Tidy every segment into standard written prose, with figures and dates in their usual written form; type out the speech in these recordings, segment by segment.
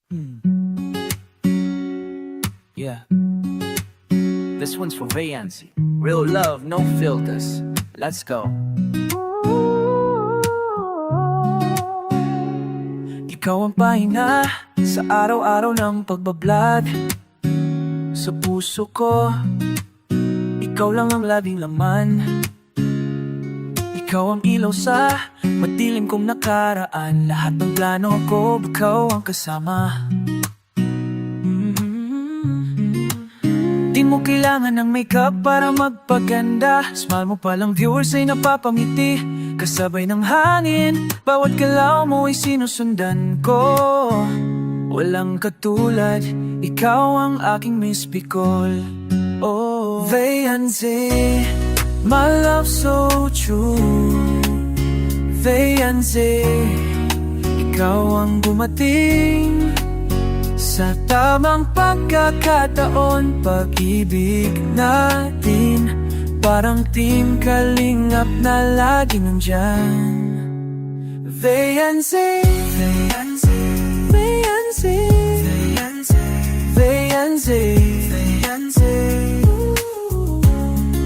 Hmm. Yeah. This one's for Vayancy. Real love, no filters. Let's go. Ikaw ang pahinga sa araw-araw ng pagbablog. Sa puso ko, ikaw lang ang laging laman. Ikaw ang ilaw sa madilim kong nakaraan. Lahat ng plano ko, ikaw ang kasama. Di mo kailangan ng makeup para magpaganda. Smile mo palang viewers ay napapangiti. Kasabay ng hangin, bawat galaw mo ay sinusundan ko. Walang katulad, ikaw ang aking Miss Bicol. Oh, Vayancy, my love so true. Vayancy, ikaw ang dumating sa tamang pagkakataon. Pag-ibig natin parang team kalingap na lagi nandyan. Vayancy, Vayancy, Vayancy, Vayancy, Vayancy, Vayancy.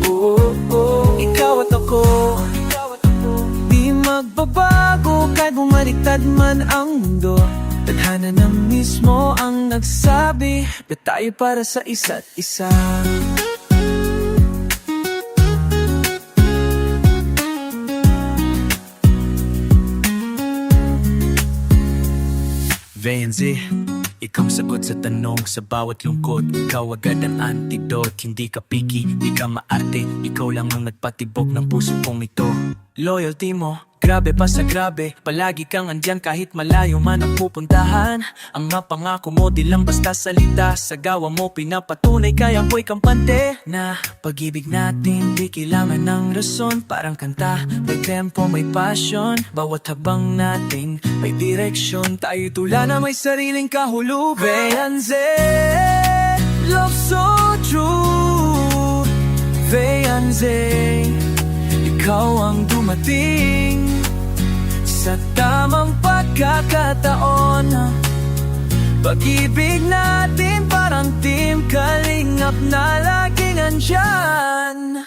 Oh, oh, ikaw at ako, di magbabago kahit bumaliktad man ang mundo. Tadhana na mismo ang nagsabi na tayo para sa isa't isa. Vayancy, ikaw sagot sa tanong sa bawat lungkot. Ikaw agad ang antidote. Hindi ka picky, di ka maarte. Ikaw lang ang nagpatibok ng puso kong ito. Loyalty mo, grabe pa sa grabe. Palagi kang andyan kahit malayo man ang pupuntahan. Ang mga pangako mo di lang basta salita. Sa gawa mo pinapatunay kaya ako'y kampante. Na pag-ibig natin di kailangan ng rason. Parang kanta, may tempo, may passion. Bawat habang natin may direksyon. Tayo tula na may sariling kahulugan. Vayancy, love so true. Vayancy, ikaw ang dumating sa tamang pagkakataon. Pag-ibig natin parang team kalingap na laging andyan.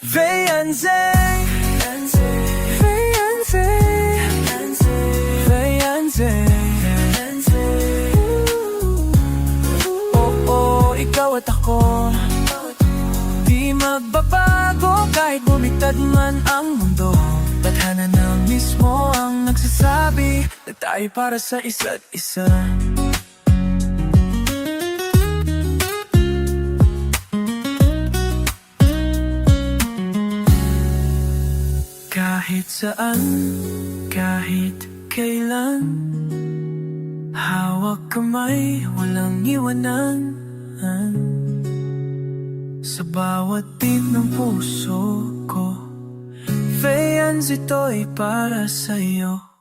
Vayancy, Vayancy, Vayancy, Vayancy, Vayancy. Oh, oh, ikaw at ako, di magbabago kahit bumigtad man ang mundo. Tadhana na mismo ang nagsasabi na tayo para sa isa't isa. Kahit saan, kahit kailan, hawak kamay, walang iwanan. Sa bawat beat ng puso ko, Vayancy, ito'y para sa'yo.